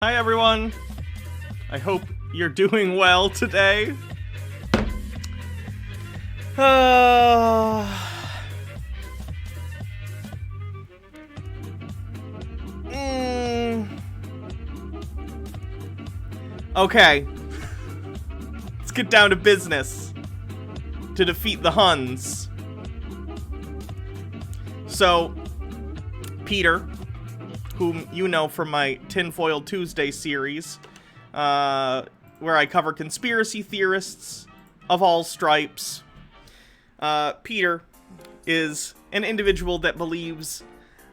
Hi everyone, I hope you're doing well today. Okay, let's get down to business to defeat the Huns. So, Peter, whom you know from my Tinfoil Tuesday series, where I cover conspiracy theorists of all stripes. Peter is an individual that believes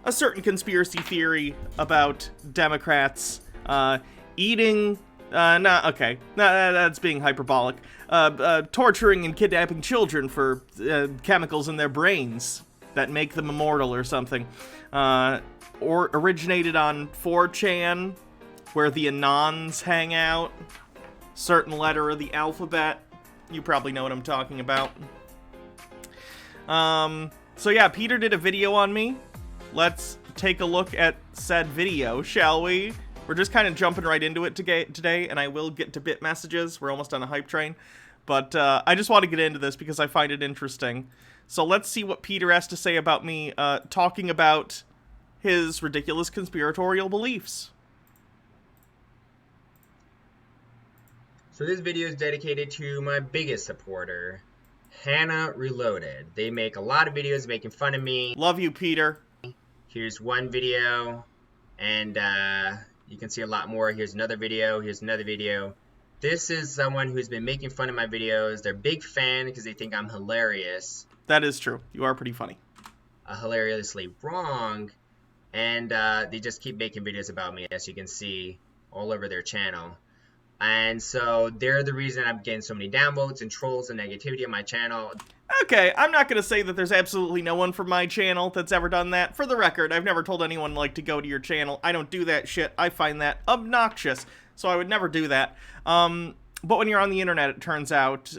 a certain conspiracy theory about Democrats eating, that's being hyperbolic, torturing and kidnapping children for chemicals in their brains that make them immortal or something. Or originated on 4chan, where the Anons hang out. Certain letter of the alphabet. You probably know what I'm talking about. So yeah, Peter did a video on me. Let's take a look at said video, shall we? We're just kind of jumping right into it today, and I will get to bit messages. We're almost on a hype train. But I just want to get into this because I find it interesting. So let's see what Peter has to say about me talking about his ridiculous conspiratorial beliefs. So this video is dedicated to my biggest supporter, Hannah Reloaded. They make a lot of videos making fun of me. Love you, Peter. Here's one video, and you can see a lot more. Here's another video. Here's another video. This is someone who's been making fun of my videos. They're a big fan because they think I'm hilarious. That is true. You are pretty funny. Hilariously wrong. And they just keep making videos about me, as you can see, all over their channel. And so they're the reason I'm getting so many downvotes and trolls and negativity on my channel. Okay, I'm not going to say that there's absolutely no one from my channel that's ever done that. For the record, I've never told anyone, like, to go to your channel. I don't do that shit. I find that obnoxious. So I would never do that. But when you're on the internet, it turns out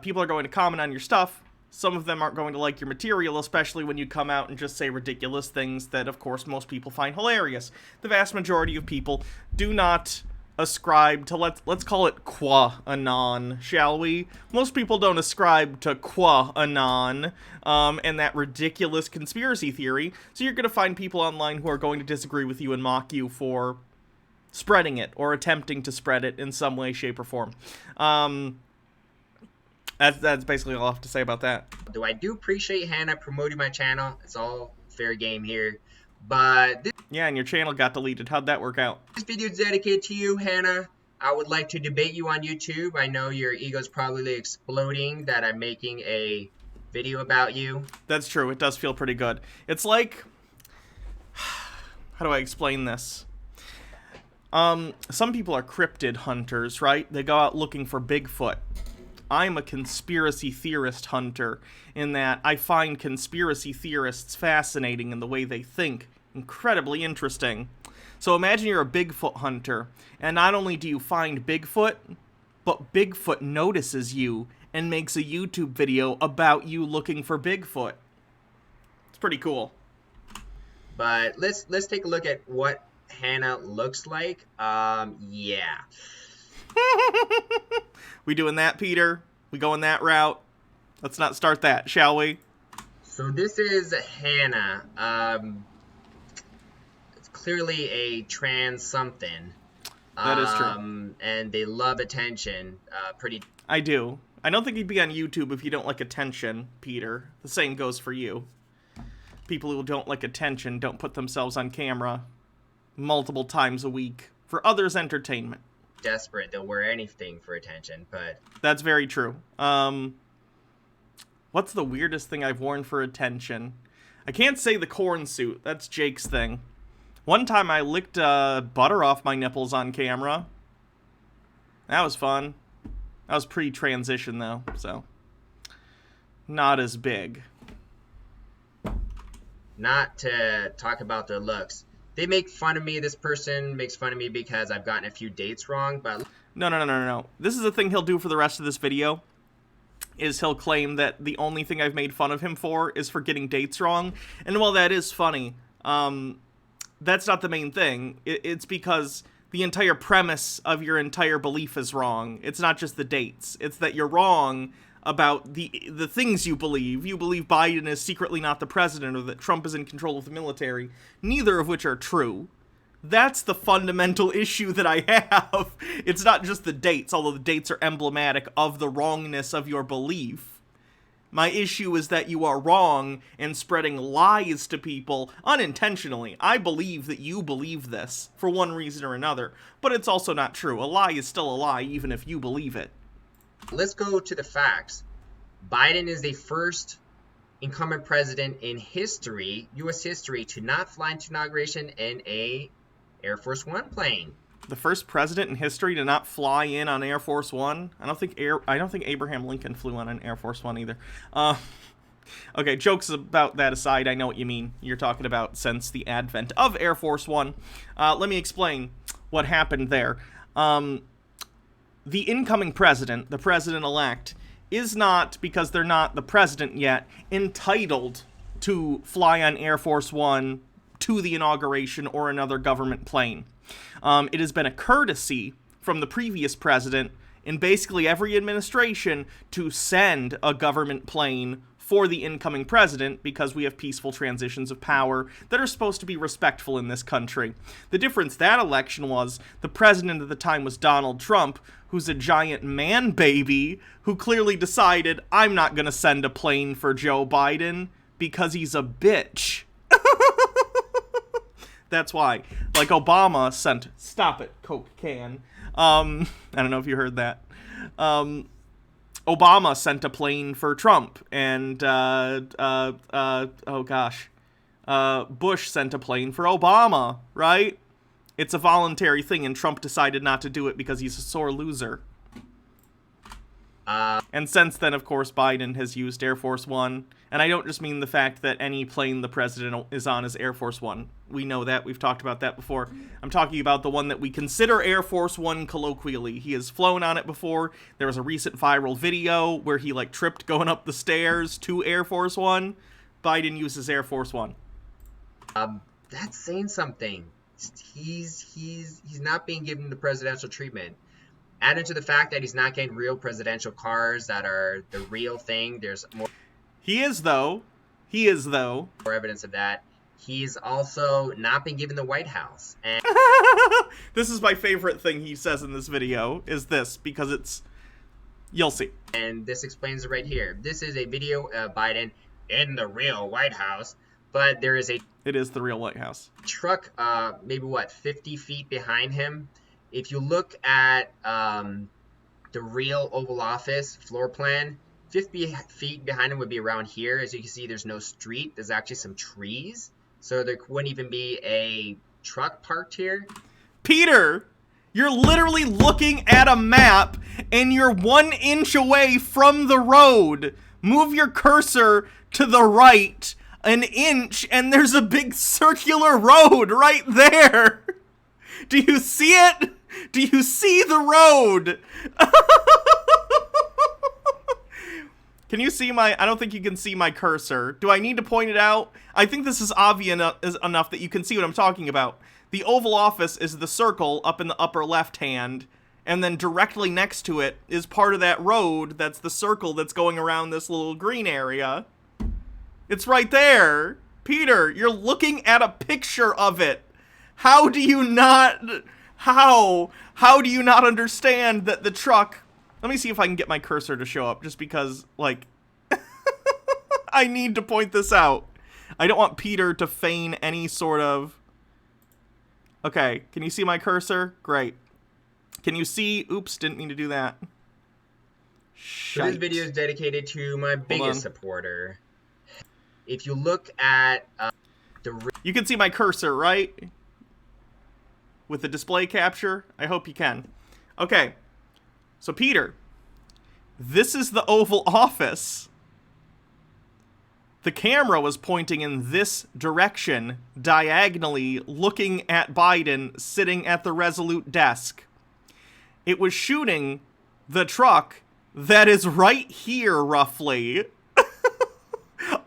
people are going to comment on your stuff. Some of them aren't going to like your material, especially when you come out and just say ridiculous things that, of course, most people find hilarious. The vast majority of people do not ascribe to, let's call it QAnon, shall we? Most people don't ascribe to QAnon and that ridiculous conspiracy theory, so you're going to find people online who are going to disagree with you and mock you for spreading it or attempting to spread it in some way, shape, or form. That's basically all I have to say about that. I do appreciate Hannah promoting my channel. It's all fair game here. But yeah, and your channel got deleted. How'd that work out? This video is dedicated to you, Hannah. I would like to debate you on YouTube. I know your ego's probably exploding that I'm making a video about you. That's true. It does feel pretty good. It's like... How do I explain this? Some people are cryptid hunters, right? They go out looking for Bigfoot. I'm a conspiracy theorist hunter in that I find conspiracy theorists fascinating in the way they think. Incredibly interesting. So imagine you're a Bigfoot hunter, and not only do you find Bigfoot, but Bigfoot notices you and makes a YouTube video about you looking for Bigfoot. It's pretty cool. But let's take a look at what Hannah looks like. Yeah. We doing that, Peter? We going that route? Let's not start that, shall we? So this is Hannah. It's clearly a trans something. That is true. And they love attention. I do. I don't think you'd be on YouTube if you don't like attention, Peter. The same goes for you. People who don't like attention don't put themselves on camera multiple times a week for others' entertainment. Desperate, they'll wear anything for attention, but that's very true. What's the weirdest thing I've worn for attention? I can't say the corn suit. That's Jake's thing. One time I licked butter off my nipples on camera. That was fun. That was pre-transition though, so not as big. Not to talk about their looks. They make fun of me. This person makes fun of me because I've gotten a few dates wrong, but... No. This is the thing he'll do for the rest of this video, is he'll claim that the only thing I've made fun of him for is for getting dates wrong. And while that is funny, that's not the main thing. It's because the entire premise of your entire belief is wrong. It's not just the dates. It's that you're wrong about the things you believe. You believe Biden is secretly not the president or that Trump is in control of the military, neither of which are true. That's the fundamental issue that I have. It's not just the dates, although the dates are emblematic of the wrongness of your belief. My issue is that you are wrong and spreading lies to people unintentionally. I believe that you believe this for one reason or another, but it's also not true. A lie is still a lie, even if you believe it. Let's go to the facts. Biden is the first incumbent president in history, U.S. history, to not fly into inauguration in a Air Force One plane. The first president in history to not fly in on Air Force One. I don't think Abraham Lincoln flew on an Air Force One either. Okay, jokes about that aside, I know what you mean. You're talking about since the advent of Air Force One. Let me explain what happened there. The incoming president, the president-elect, is not, because they're not the president yet, entitled to fly on Air Force One to the inauguration or another government plane. It has been a courtesy from the previous president in basically every administration to send a government plane for the incoming president because we have peaceful transitions of power that are supposed to be respectful in this country. The difference that election was, the president at the time was Donald Trump, who's a giant man baby who clearly decided, I'm not going to send a plane for Joe Biden because he's a bitch. That's why. Like Obama sent... Stop it, Coke can. I don't know if you heard that. Obama sent a plane for Trump. And, Bush sent a plane for Obama, right? It's a voluntary thing, and Trump decided not to do it because he's a sore loser. And since then, of course, Biden has used Air Force One. And I don't just mean the fact that any plane the president is on is Air Force One. We know that. We've talked about that before. I'm talking about the one that we consider Air Force One colloquially. He has flown on it before. There was a recent viral video where he, tripped going up the stairs to Air Force One. Biden uses Air Force One. That's saying something. He's not being given the presidential treatment. Added to the fact that he's not getting real presidential cars that are the real thing. There's more. He is, though. More evidence of that. He's also not been given the White House. And this is my favorite thing he says in this video, is this, because it's... You'll see. And this explains it right here. This is a video of Biden in the real White House, but there is a... It is the real White House. Truck, maybe 50 feet behind him. If you look at the real Oval Office floor plan, 50 feet behind him would be around here. As you can see, there's no street. There's actually some trees. So there wouldn't even be a truck parked here. Peter, you're literally looking at a map and you're 1 inch away from the road. Move your cursor to the right 1 inch and there's a big circular road right there. Do you see it? Do you see the road? Can you see my... I don't think you can see my cursor. Do I need to point it out? I think this is obvious enough that you can see what I'm talking about. The Oval Office is the circle up in the upper left hand, and then directly next to it is part of that road that's the circle that's going around this little green area. It's right there. Peter, you're looking at a picture of it. How do you not... How do you not understand that the truck... Let me see if I can get my cursor to show up, just because, I need to point this out. I don't want Peter to feign any sort of... Okay, can you see my cursor? Great. Can you see... Oops, didn't mean to do that. So this video is dedicated to my biggest supporter. If you look at You can see my cursor, right? With the display capture? I hope you can. Okay. So, Peter, this is the Oval Office. The camera was pointing in this direction, diagonally, looking at Biden sitting at the Resolute desk. It was shooting the truck that is right here, roughly,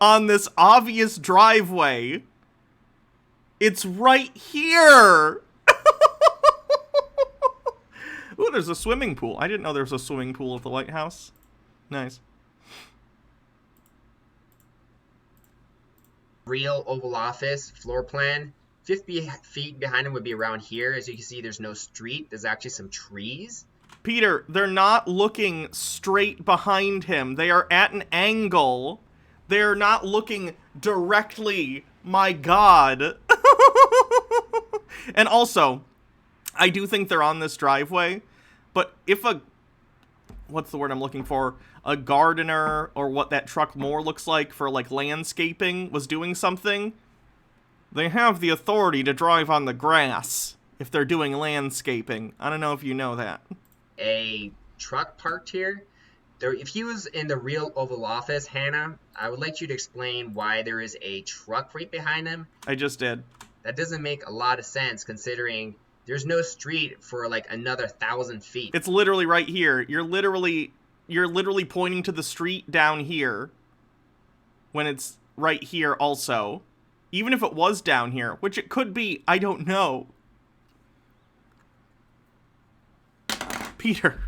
on this obvious driveway. It's right here! Ooh, there's a swimming pool. I didn't know there was a swimming pool at the White House. Nice. Real Oval Office floor plan. 50 feet behind him would be around here. As you can see, there's no street. There's actually some trees. Peter, they're not looking straight behind him. They are at an angle. They're not looking directly. My God. And also, I do think they're on this driveway, but if what's the word I'm looking for? A gardener, or what that truck more looks like for, like, landscaping, was doing something, they have the authority to drive on the grass if they're doing landscaping. I don't know if you know that. A truck parked here. If he was in the real Oval Office, Hannah, I would like you to explain why there is a truck right behind him. I just did. That doesn't make a lot of sense considering there's no street for like another 1,000 feet. It's literally right here. You're literally pointing to the street down here when it's right here also. Even if it was down here, which it could be, I don't know. Peter.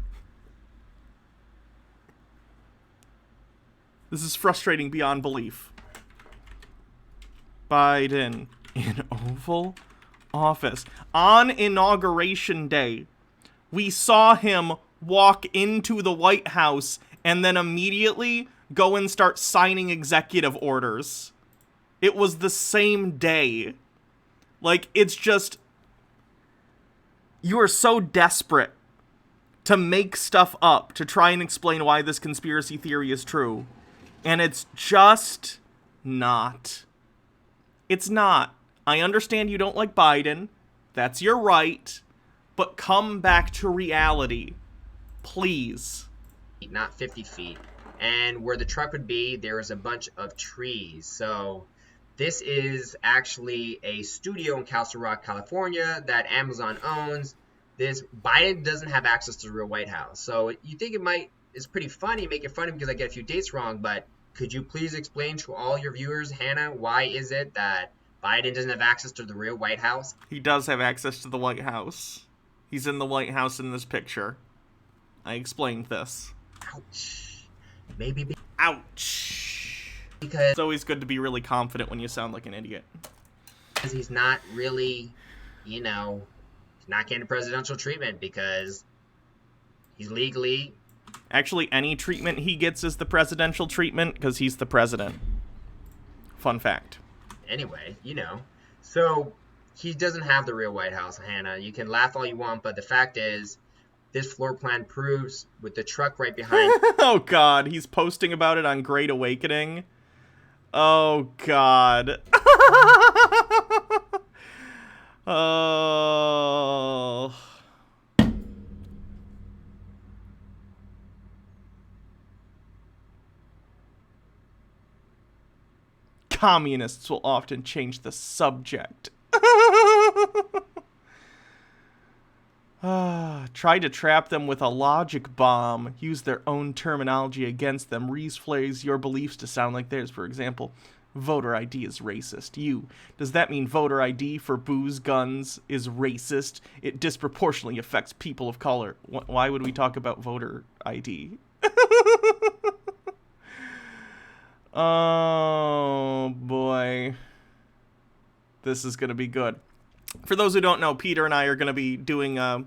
This is frustrating beyond belief. Biden in Oval Office. On Inauguration Day, we saw him walk into the White House and then immediately go and start signing executive orders. It was the same day. Like, it's just... You are so desperate to make stuff up to try and explain why this conspiracy theory is true. And it's just not. It's not. I understand you don't like Biden. That's your right. But come back to reality. Please. Not 50 feet. And where the truck would be, there is a bunch of trees. So this is actually a studio in Castle Rock, California that Amazon owns. Biden doesn't have access to the real White House. So you think it's pretty funny, make it funny because I get a few dates wrong, but could you please explain to all your viewers, Hannah, why is it that Biden doesn't have access to the real White House? He does have access to the White House. He's in the White House in this picture. I explained this. Ouch. Maybe. Ouch. Because it's always good to be really confident when you sound like an idiot. Because he's not really, he's not getting presidential treatment because he's legally... Actually, any treatment he gets is the presidential treatment because he's the president. Fun fact. Anyway, So, he doesn't have the real White House, Hannah. You can laugh all you want, but the fact is, this floor plan proves with the truck right behind... Oh, God. He's posting about it on Great Awakening. Oh, God. Oh... Communists will often change the subject. Try to trap them with a logic bomb. Use their own terminology against them. Rephrase your beliefs to sound like theirs. For example, voter ID is racist. Does that mean voter ID for booze, guns is racist? It disproportionately affects people of color. Why would we talk about voter ID? Oh, boy. This is going to be good. For those who don't know, Peter and I are going to be doing a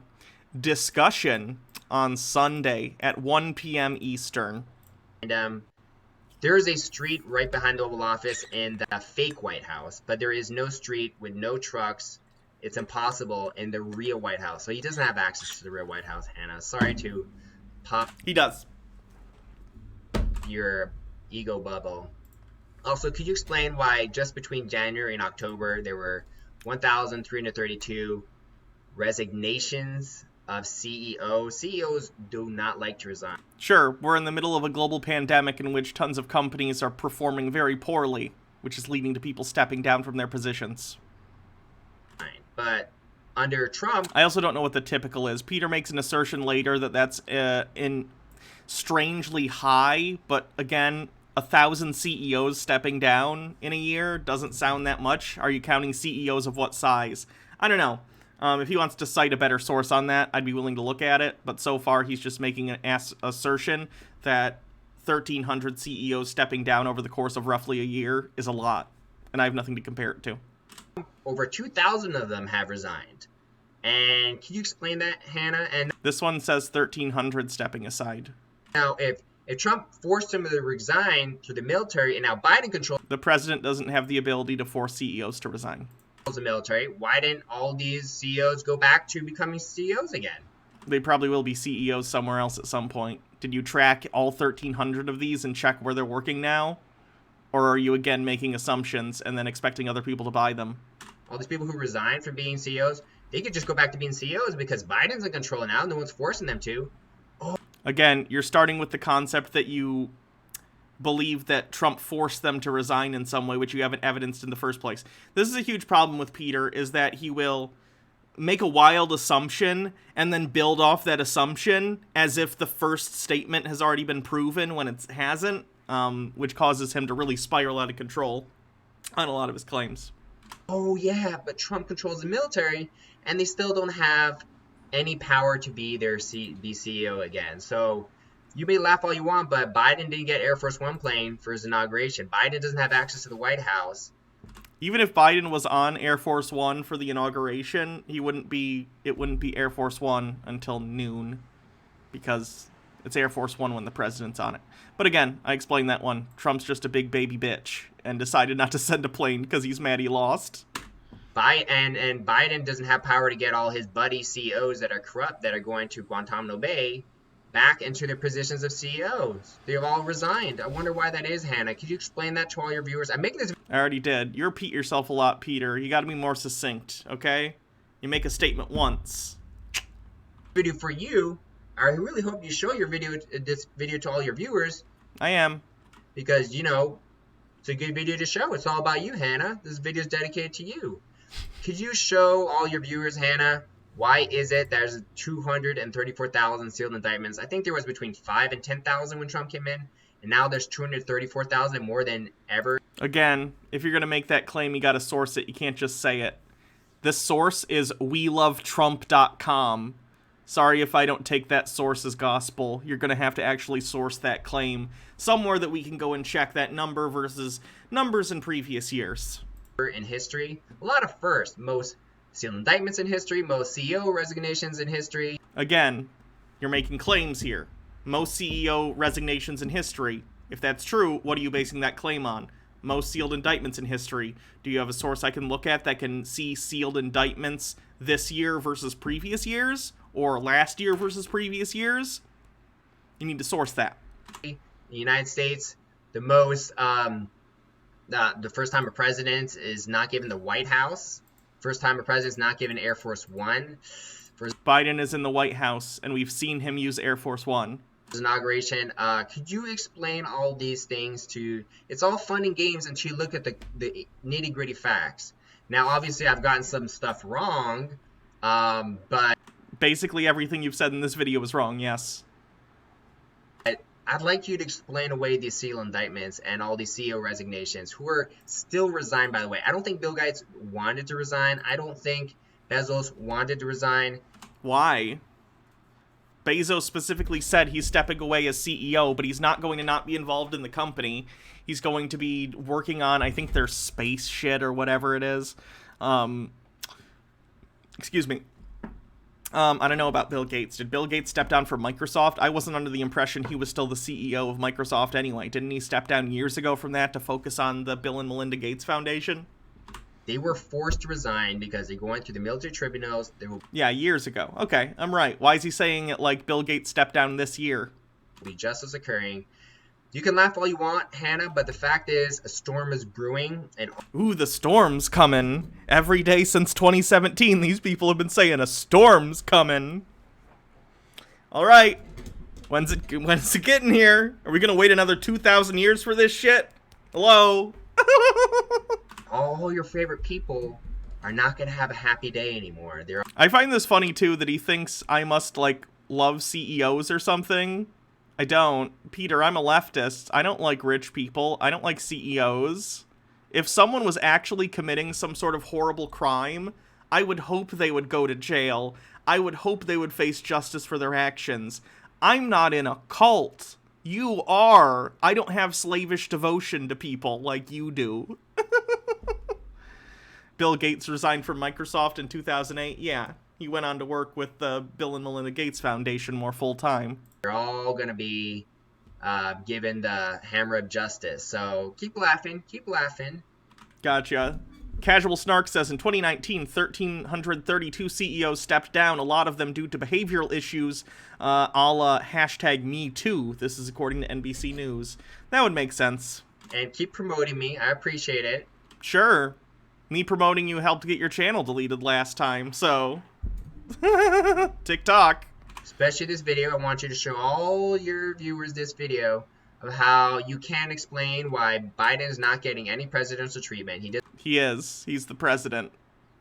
discussion on Sunday at 1 p.m. Eastern. And there is a street right behind the Oval Office in the fake White House, but there is no street with no trucks. It's impossible in the real White House. So he doesn't have access to the real White House, Hannah. Sorry to pop... He does. ...your ego bubble. Also, could you explain why just between January and October there were 1,332 resignations of CEOs? CEOs do not like to resign. Sure, we're in the middle of a global pandemic in which tons of companies are performing very poorly, which is leading to people stepping down from their positions. But under Trump... I also don't know what the typical is. Peter makes an assertion later that that's strangely high, but again... 1,000 CEOs stepping down in a year doesn't sound that much. Are you counting CEOs of what size? I don't know. If he wants to cite a better source on that, I'd be willing to look at it. But so far, he's just making an assertion that 1,300 CEOs stepping down over the course of roughly a year is a lot. And I have nothing to compare it to. Over 2,000 of them have resigned. And can you explain that, Hannah? And this one says 1,300 stepping aside. Now, if Trump forced him to resign to the military and now Biden controls the president doesn't have the ability to force CEOs to resign. The military, why didn't all these CEOs go back to becoming CEOs again? They probably will be CEOs somewhere else at some point. Did you track all 1,300 of these and check where they're working now? Or are you again making assumptions and then expecting other people to buy them? All these people who resigned from being CEOs, they could just go back to being CEOs because Biden's in control now. No one's forcing them to. Oh. Again, you're starting with the concept that you believe that Trump forced them to resign in some way, which you haven't evidenced in the first place. This is a huge problem with Peter, is that he will make a wild assumption and then build off that assumption as if the first statement has already been proven when it hasn't, which causes him to really spiral out of control on a lot of his claims. Oh, yeah, but Trump controls the military, and they still don't have any power to be their CEO again. So you may laugh all you want, but Biden didn't get Air Force One plane for his inauguration. Biden doesn't have access to the White House. Even if Biden was on Air Force One for the inauguration, it wouldn't be Air Force One until noon, because it's Air Force One when the president's on it. But again, I explained that one. Trump's just a big baby bitch and decided not to send a plane because he's mad he lost. And Biden doesn't have power to get all his buddy CEOs that are corrupt, that are going to Guantanamo Bay, back into their positions of CEOs. They've all resigned. I wonder why that is, Hannah. Could you explain that to all your viewers? I'm making this... I already did. You repeat yourself a lot, Peter. You got to be more succinct, okay? You make a statement once. Video for you. I really hope you show this video to all your viewers. I am. Because, you know, it's a good video to show. It's all about you, Hannah. This video is dedicated to you. Could you show all your viewers, Hannah, why is it there's 234,000 sealed indictments? I think there was between 5 and 10,000 when Trump came in, and now there's 234,000, more than ever. Again, if you're going to make that claim, you got to source it. You can't just say it. This source is welovetrump.com. Sorry if I don't take that source as gospel. You're going to have to actually source that claim somewhere that we can go and check that number versus numbers in previous years. In history, a lot of firsts. Most sealed indictments in history, most CEO resignations in history. Again, you're making claims here. Most CEO resignations in history. If that's true, what are you basing that claim on? Most sealed indictments in history. Do you have a source I can look at that can see sealed indictments this year versus previous years? Or last year versus previous years? You need to source that. The United States, the most... the first time a president is not given the White House. First time a president is not given Air Force One. Biden is in the White House, and we've seen him use Air Force One. His inauguration. Could you explain all these things to... It's all fun and games until you look at the nitty-gritty facts. Now, obviously, I've gotten some stuff wrong, but... Basically, everything you've said in this video is wrong, yes. I'd like you to explain away these sealed indictments and all these CEO resignations who are still resigned, by the way. I don't think Bill Gates wanted to resign. I don't think Bezos wanted to resign. Why? Bezos specifically said he's stepping away as CEO, but he's not going to not be involved in the company. He's going to be working on, I think, their space shit or whatever it is. Excuse me. I don't know about Bill Gates. Did Bill Gates step down from Microsoft? I wasn't under the impression he was still the CEO of Microsoft anyway. Didn't he step down years ago from that to focus on the Bill and Melinda Gates Foundation? They were forced to resign because they're going through the military tribunals. Yeah, years ago. Okay, I'm right. Why is he saying it like Bill Gates stepped down this year? Be justice occurring. You can laugh all you want, Hannah, but the fact is a storm is brewing. And ooh, the storm's coming. Every day since 2017, these people have been saying a storm's coming. All right. When's it getting here? Are we going to wait another 2,000 years for this shit? Hello? All your favorite people are not going to have a happy day anymore. I find this funny, too, that he thinks I must, like, love CEOs or something. I don't. Peter, I'm a leftist. I don't like rich people. I don't like CEOs. If someone was actually committing some sort of horrible crime, I would hope they would go to jail. I would hope they would face justice for their actions. I'm not in a cult. You are. I don't have slavish devotion to people like you do. Bill Gates resigned from Microsoft in 2008. Yeah, he went on to work with the Bill and Melinda Gates Foundation more full-time. They're all going to be given the hammer of justice. So keep laughing. Keep laughing. Gotcha. Casual Snark says, in 2019, 1,332 CEOs stepped down, a lot of them due to behavioral issues, a la hashtag #MeToo. This is according to NBC News. That would make sense. And keep promoting me. I appreciate it. Sure. Me promoting you helped get your channel deleted last time, so... TikTok. Especially this video. I want you to show all your viewers this video of how you can't explain why Biden is not getting any presidential treatment. He is. He's the president.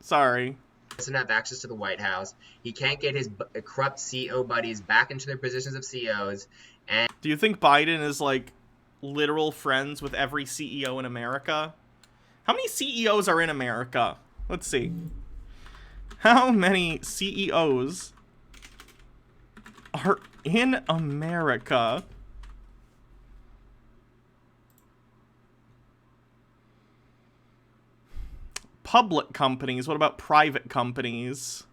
Sorry. Doesn't have access to the White House. He can't get his corrupt CEO buddies back into their positions of CEOs. And do you think Biden is, like, literal friends with every CEO in America? How many CEOs are in America? Let's see. How many CEOs are in America? Public companies. What about private companies?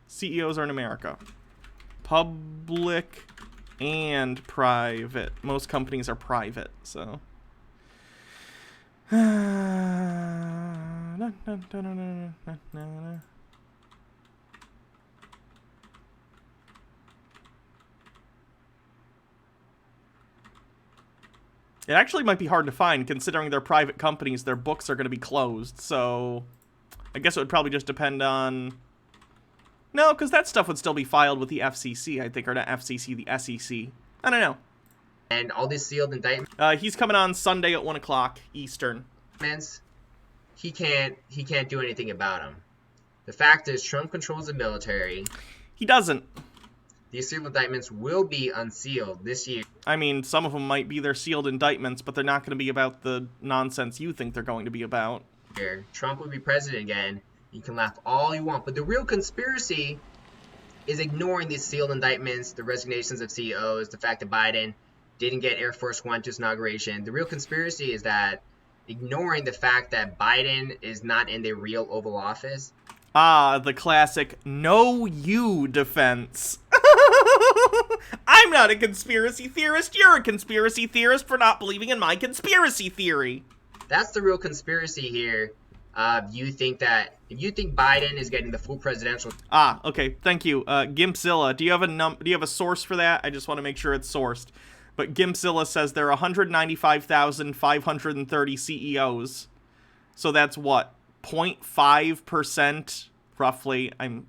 CEOs are in America. Public and private. Most companies are private, so... It actually might be hard to find, considering they're private companies. Their books are going to be closed, so... I guess it would probably just depend on... No, because that stuff would still be filed with the FCC, I think, or not FCC, the SEC. I don't know. And all these sealed indictments. He's coming on Sunday at 1 o'clock Eastern. He can't do anything about them. The fact is, Trump controls the military. He doesn't. These sealed indictments will be unsealed this year. I mean, some of them might be their sealed indictments, but they're not going to be about the nonsense you think they're going to be about. Trump will be president again. You can laugh all you want, but the real conspiracy is ignoring these sealed indictments, the resignations of CEOs, the fact that Biden didn't get Air Force One to his inauguration. The real conspiracy is that ignoring the fact that Biden is not in the real Oval Office. Ah, the classic "no you" defense. I'm not a conspiracy theorist. You're a conspiracy theorist for not believing in my conspiracy theory. That's the real conspiracy here. If you think Biden is getting the full presidential. Ah, okay. Thank you, Gimpzilla. Do you have a source for that? I just want to make sure it's sourced. But Gimpzilla says there are 195,530 CEOs. So that's what? 0.5% roughly. I'm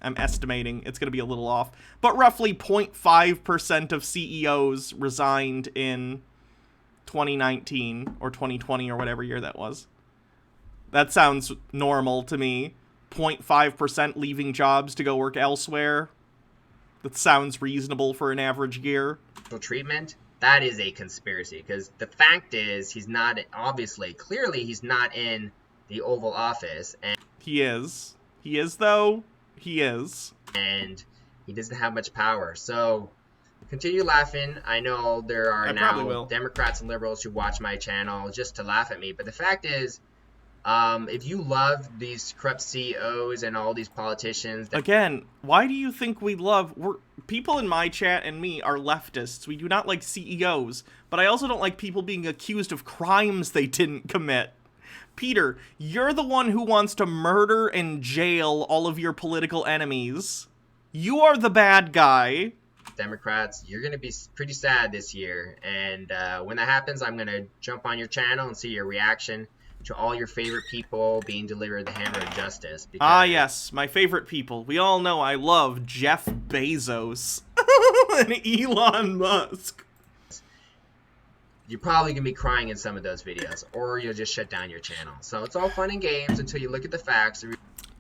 estimating. It's going to be a little off. But roughly 0.5% of CEOs resigned in 2019 or 2020 or whatever year that was. That sounds normal to me. 0.5% leaving jobs to go work elsewhere. That sounds reasonable for an average year. Treatment, that is a conspiracy, because the fact is he's not, clearly he's not in the Oval Office. And he is. He is, though. He is. And he doesn't have much power. So continue laughing. I know there are now Democrats and liberals who watch my channel just to laugh at me. But the fact is, if you love these corrupt CEOs and all these politicians... Again, why do you think we love... People in my chat and me are leftists. We do not like CEOs. But I also don't like people being accused of crimes they didn't commit. Peter, you're the one who wants to murder and jail all of your political enemies. You are the bad guy. Democrats, you're going to be pretty sad this year. And when that happens, I'm going to jump on your channel and see your reaction to all your favorite people being delivered the hammer of justice. Ah, yes, my favorite people. We all know I love Jeff Bezos and Elon Musk. You're probably going to be crying in some of those videos, or you'll just shut down your channel. So it's all fun and games until you look at the facts.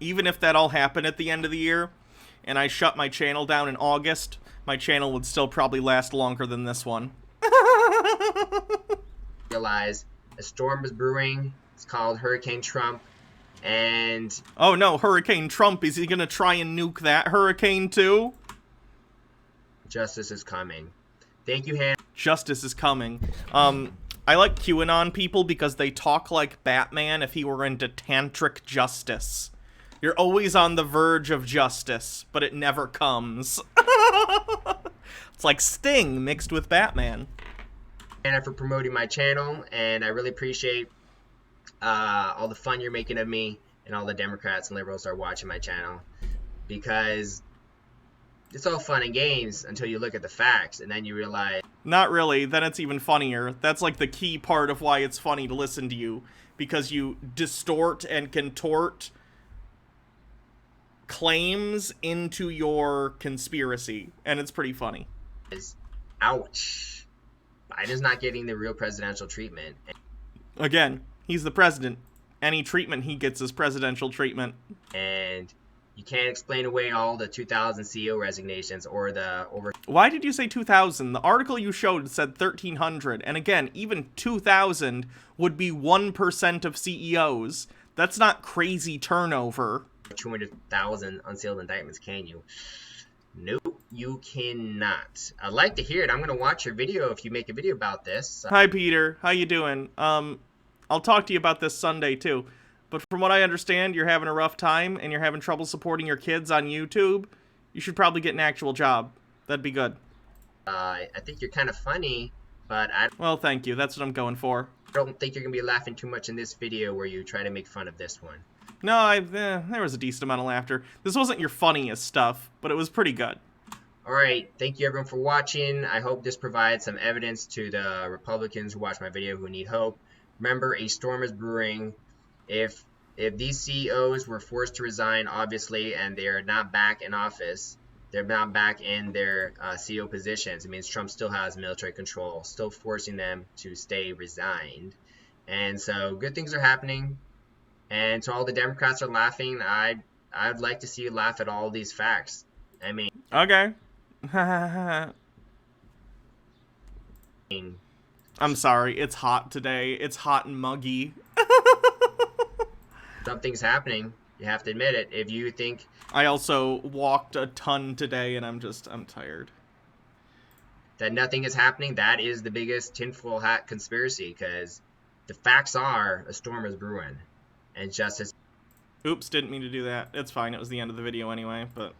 Even if that all happened at the end of the year, and I shut my channel down in August, my channel would still probably last longer than this one. Realize a storm is brewing. It's called Hurricane Trump. And oh no, Hurricane Trump, is he gonna try and nuke that hurricane too? justice is coming. Thank you, Hannah. Justice is coming. I like QAnon people because they talk like Batman if he were into tantric justice. You're always on the verge of justice, but it never comes. It's like Sting mixed with Batman. Hannah, for promoting my channel, and I really appreciate all the fun you're making of me, and all the Democrats and liberals are watching my channel, because it's all fun and games until you look at the facts, and then you realize... Not really, then it's even funnier. That's like the key part of why it's funny to listen to you, because you distort and contort claims into your conspiracy, and it's pretty funny. Ouch. Biden's not getting the real presidential treatment. Again, he's the president. Any treatment he gets is presidential treatment. And you can't explain away all the 2,000 CEO resignations or the over... Why did you say 2,000? The article you showed said 1,300. And again, even 2,000 would be 1% of CEOs. That's not crazy turnover. 200,000 unsealed indictments, can you? Nope, you cannot. I'd like to hear it. I'm going to watch your video if you make a video about this. Hi, Peter. How you doing? I'll talk to you about this Sunday, too. But from what I understand, you're having a rough time and you're having trouble supporting your kids on YouTube. You should probably get an actual job. That'd be good. I think you're kind of funny, but Well, thank you. That's what I'm going for. don't think you're going to be laughing too much in this video where you try to make fun of this one. No, there was a decent amount of laughter. This wasn't your funniest stuff, but it was pretty good. Alright, thank you everyone for watching. I hope this provides some evidence to the Republicans who watch my video who need hope. Remember, a storm is brewing. If these CEOs were forced to resign, obviously, and they're not back in office, they're not back in their CEO positions, it means Trump still has military control, still forcing them to stay resigned. And so good things are happening. And to all the Democrats are laughing, I'd like to see you laugh at all these facts. I mean... Okay. I'm sorry, it's hot today. It's hot and muggy. Something's happening. You have to admit it. If you think... I also walked a ton today, and I'm tired. That nothing is happening, that is the biggest tinfoil hat conspiracy, because the facts are a storm is brewing. And justice... Oops, didn't mean to do that. It's fine, it was the end of the video anyway, but...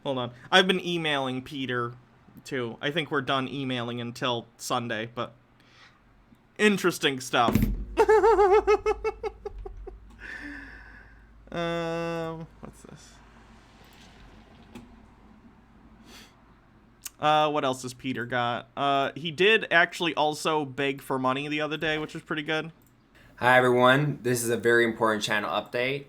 Hold on. I've been emailing Peter, too. I think we're done emailing until Sunday, but... Interesting stuff. What's this? What else has Peter got? He did actually also beg for money the other day, which was pretty good. Hi everyone, this is a very important channel update.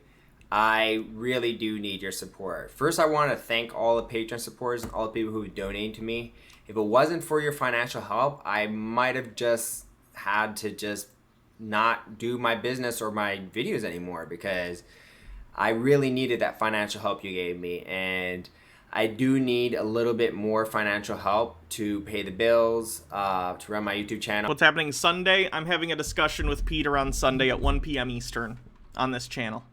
I really do need your support. First, I want to thank all the Patreon supporters and all the people who donate to me. If it wasn't for your financial help, I might have just had to just not do my business or my videos anymore, because I really needed that financial help you gave me, and I do need a little bit more financial help to pay the bills, to run my YouTube channel. What's happening Sunday? I'm having a discussion with Peter on Sunday at 1 p.m. Eastern on this channel.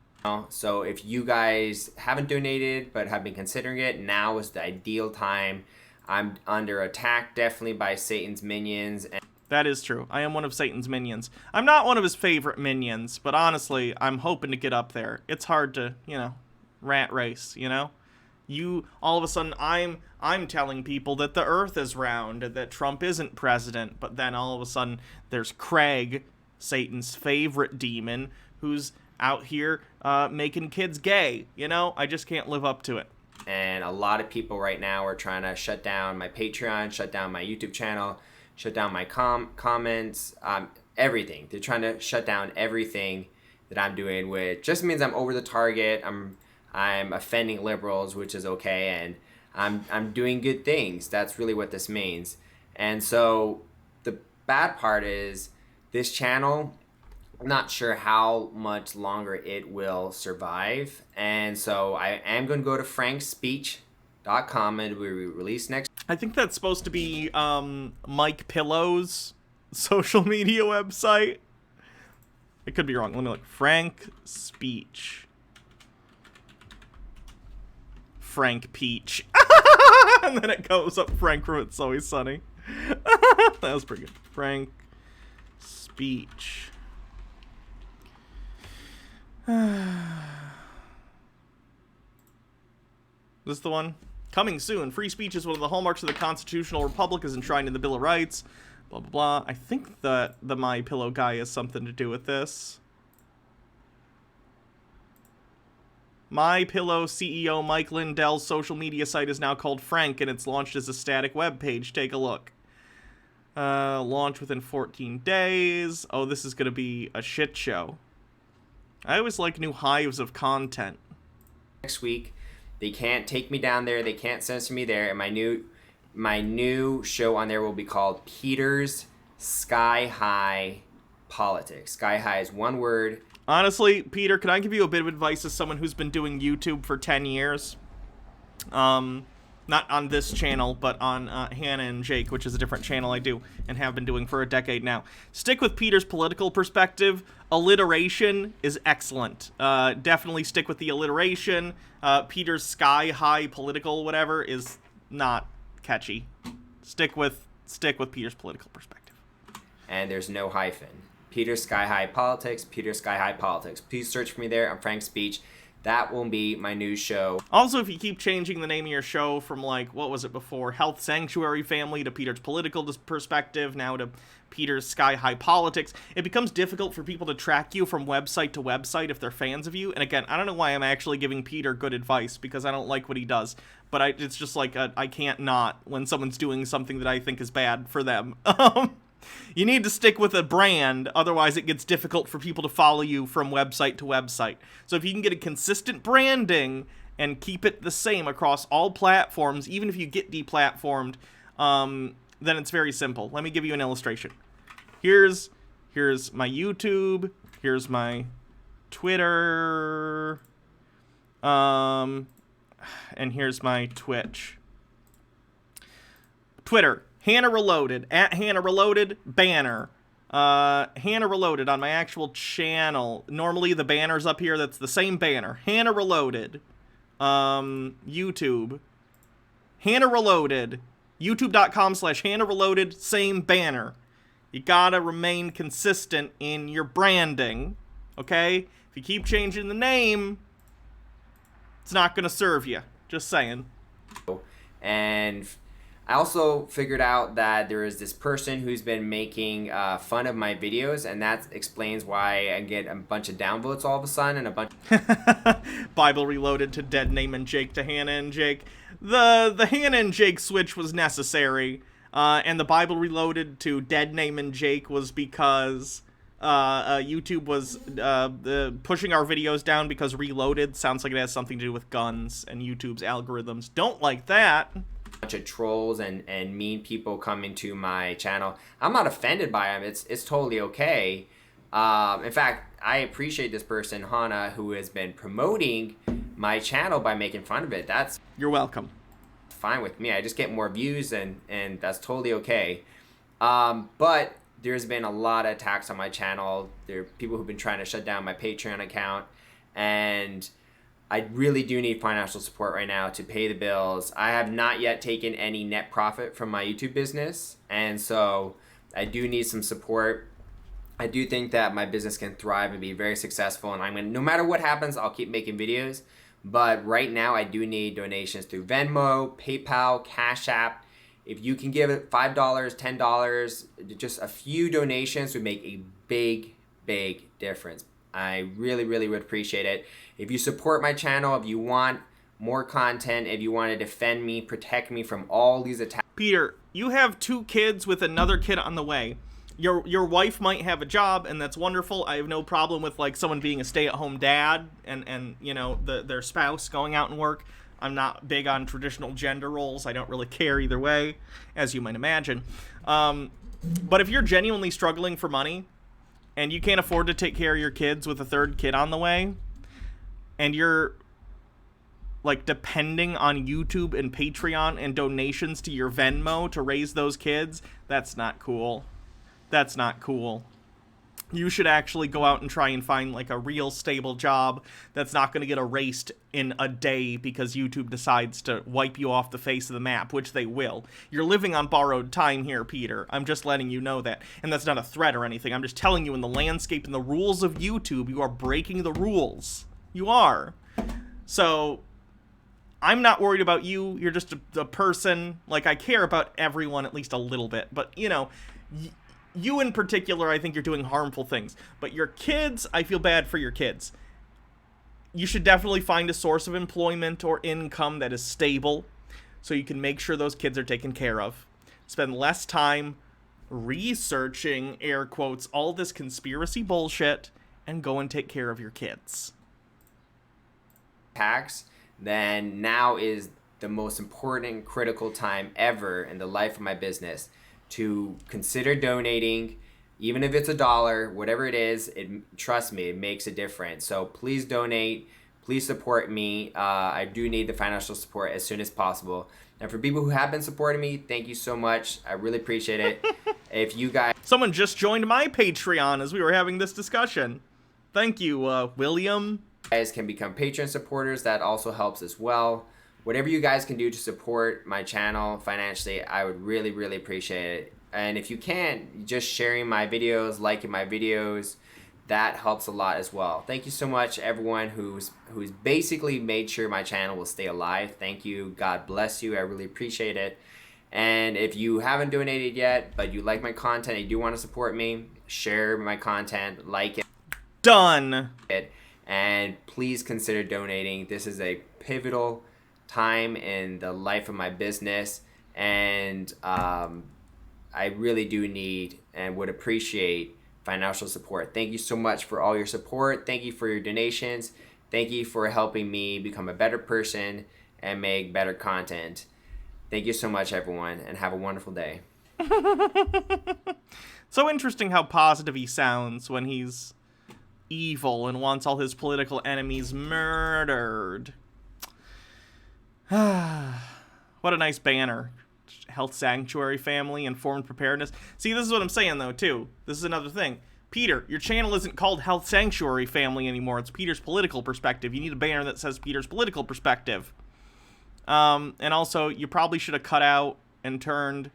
So if you guys haven't donated but have been considering it, now is the ideal time. I'm under attack definitely by Satan's minions. That is true. I am one of Satan's minions. I'm not one of his favorite minions, but honestly, I'm hoping to get up there. It's hard to, rat race, all of a sudden, I'm telling people that the earth is round and that Trump isn't president, but then all of a sudden, there's Craig, Satan's favorite demon, who's out here making kids gay. I just can't live up to it. And a lot of people right now are trying to shut down my Patreon, shut down my YouTube channel, shut down my comments, everything. They're trying to shut down everything that I'm doing, which just means I'm over the target. I'm offending liberals, which is okay, and I'm doing good things. That's really what this means. And so the bad part is this channel, I'm not sure how much longer it will survive. And so I am going to go to frankspeech.com, and it will be released next. I think that's supposed to be Mike Pillow's social media website. It could be wrong. Let me look. Frank Speech. Frank Peach. And then it goes up Frank from It's Always Sunny. That was pretty good. Frank Speech. This is the one? Coming soon. Free speech is one of the hallmarks of the constitutional republic as enshrined in the Bill of Rights. Blah, blah, blah. I think that the My Pillow guy has something to do with this. My Pillow CEO Mike Lindell's social media site is now called Frank, and it's launched as a static web page. Take a look. Launch within 14 days. Oh, this is going to be a shit show. I always like new hives of content. Next week, they can't take me down there. They can't censor me there. And my new show on there will be called Peter's Sky High Politics. Sky High is one word. Honestly, Peter, can I give you a bit of advice as someone who's been doing YouTube for 10 years? Not on this channel, but on Hannah and Jake, which is a different channel I do and have been doing for a decade now. Stick with Peter's political perspective. Alliteration is excellent. Definitely stick with the alliteration. Peter's Sky High Political whatever is not catchy. Stick with Peter's political perspective. And there's no hyphen. Peter's Sky High Politics, Peter's Sky High Politics. Please search for me there. I'm Frank Speech. That will be my new show. Also, if you keep changing the name of your show from, like, what was it before? Health Sanctuary Family to Peter's Political Perspective, now to Peter's Sky High Politics, it becomes difficult for people to track you from website to website if they're fans of you. And again, I don't know why I'm actually giving Peter good advice, because I don't like what he does. But it's just like, I can't not when someone's doing something that I think is bad for them. You need to stick with a brand, otherwise it gets difficult for people to follow you from website to website. So if you can get a consistent branding and keep it the same across all platforms, even if you get deplatformed, then it's very simple. Let me give you an illustration. Here's my YouTube, here's my Twitter, and here's my Twitch. Twitter. Hannah Reloaded, at Hannah Reloaded, banner. Hannah Reloaded on my actual channel. Normally the banner's up here, that's the same banner. Hannah Reloaded. YouTube. Hannah Reloaded. YouTube.com/Hannah Reloaded, same banner. You gotta remain consistent in your branding, okay? If you keep changing the name, it's not gonna serve you. Just saying. And I also figured out that there is this person who's been making fun of my videos, and that explains why I get a bunch of downvotes all of a sudden and a bunch. Bible Reloaded to Dead Name and Jake to Hannah and Jake. The Hannah and Jake switch was necessary, and the Bible Reloaded to Dead Name and Jake was because YouTube was pushing our videos down because Reloaded sounds like it has something to do with guns, and YouTube's algorithms don't like that. Bunch of trolls and mean people come into my channel. I'm not offended by them. It's totally okay. In fact, I appreciate this person, Hannah, who has been promoting my channel by making fun of it. That's You're welcome. fine with me. I just get more views and that's totally okay. But there's been a lot of attacks on my channel. There are people who've been trying to shut down my Patreon account, and I really do need financial support right now to pay the bills. I have not yet taken any net profit from my YouTube business, and so I do need some support. I do think that my business can thrive and be very successful, and no matter what happens, I'll keep making videos. But right now, I do need donations through Venmo, PayPal, Cash App. If you can give it $5, $10, just a few donations would make a big, big difference. I really, really would appreciate it. If you support my channel, if you want more content, if you want to defend me, protect me from all these attacks. Peter, you have 2 kids with another kid on the way. Your wife might have a job, and that's wonderful. I have no problem with, like, someone being a stay-at-home dad and you know, their spouse going out and work. I'm not big on traditional gender roles. I don't really care either way, as you might imagine. But if you're genuinely struggling for money, and you can't afford to take care of your kids with a 3rd kid on the way, and you're, like, depending on YouTube and Patreon and donations to your Venmo to raise those kids, that's not cool. That's not cool. You should actually go out and try and find like a real stable job that's not going to get erased in a day because YouTube decides to wipe you off the face of the map, which they will. You're living on borrowed time here, Peter. I'm just letting you know that. And that's not a threat or anything. I'm just telling you, in the landscape and the rules of YouTube, you are breaking the rules. You are. So I'm not worried about you. You're just a person. Like, I care about everyone at least a little bit. But, you know, you in particular, I think you're doing harmful things. But your kids, I feel bad for your kids. You should definitely find a source of employment or income that is stable so you can make sure those kids are taken care of. Spend less time researching, air quotes, all this conspiracy bullshit and go and take care of your kids. Tax, then now is the most important critical time ever in the life of my business to consider donating. Even if it's $1, whatever it is, trust me, it makes a difference. So please donate, please support me. I do need the financial support as soon as possible. And for people who have been supporting me, thank you so much. I really appreciate it. If you guys... Someone just joined my Patreon as we were having this discussion. Thank you, William. Guys can become Patreon supporters. That also helps as well. Whatever you guys can do to support my channel financially, I would really, really appreciate it. And if you can, just sharing my videos, liking my videos, that helps a lot as well. Thank you so much, everyone who's basically made sure my channel will stay alive. Thank you. God bless you. I really appreciate it. And if you haven't donated yet, but you like my content, and you do want to support me, share my content, like it. Done. And please consider donating. This is a pivotal time in the life of my business, and I really do need and would appreciate financial support. Thank you so much for all your support. Thank you for your donations. Thank you for helping me become a better person and make better content. Thank you so much, everyone, and have a wonderful day. So interesting how positive he sounds when he's evil and wants all his political enemies murdered. What a nice banner. Health Sanctuary Family, Informed Preparedness. See, this is what I'm saying, though, too. This is another thing. Peter, your channel isn't called Health Sanctuary Family anymore. It's Peter's Political Perspective. You need a banner that says Peter's Political Perspective. And also, you probably should have cut out and turned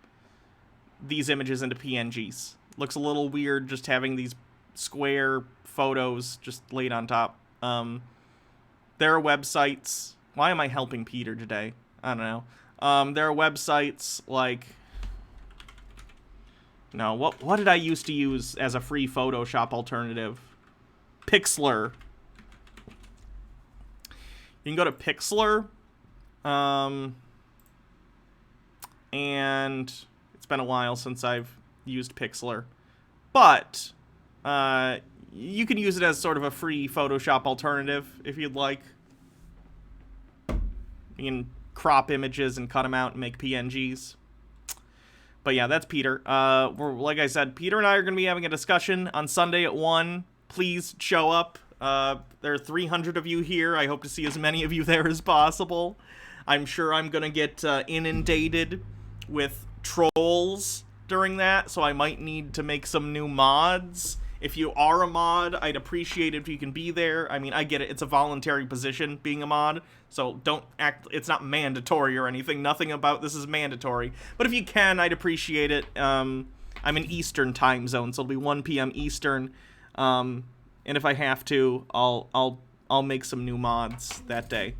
these images into PNGs. Looks a little weird just having these square photos just laid on top. There are websites. Why am I helping Peter today? I don't know. There are websites like... No, what did I used to use as a free Photoshop alternative? Pixlr. You can go to Pixlr. And it's been a while since I've used Pixlr. But you can use it as sort of a free Photoshop alternative if you'd like. You can crop images and cut them out and make PNGs. But yeah, that's Peter. Like I said, Peter and I are going to be having a discussion on Sunday at 1. Please show up. There are 300 of you here. I hope to see as many of you there as possible. I'm sure I'm going to get inundated with trolls during that, so I might need to make some new mods. If you are a mod, I'd appreciate it if you can be there. I mean, I get it. It's a voluntary position, being a mod, so don't act... It's not mandatory or anything. Nothing about this is mandatory. But if you can, I'd appreciate it. I'm in Eastern time zone, so it'll be 1 p.m. Eastern. And if I have to, I'll make some new mods that day.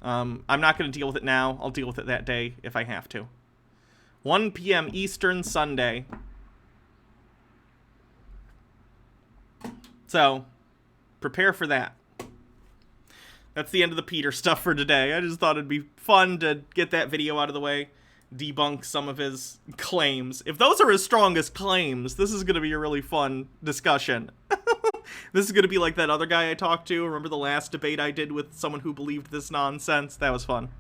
I'm not going to deal with it now. I'll deal with it that day if I have to. 1 p.m. Eastern Sunday. So, prepare for that. That's the end of the Peter stuff for today. I just thought it'd be fun to get that video out of the way, debunk some of his claims. If those are his strongest claims, this is going to be a really fun discussion. This is going to be like that other guy I talked to. Remember the last debate I did with someone who believed this nonsense? That was fun.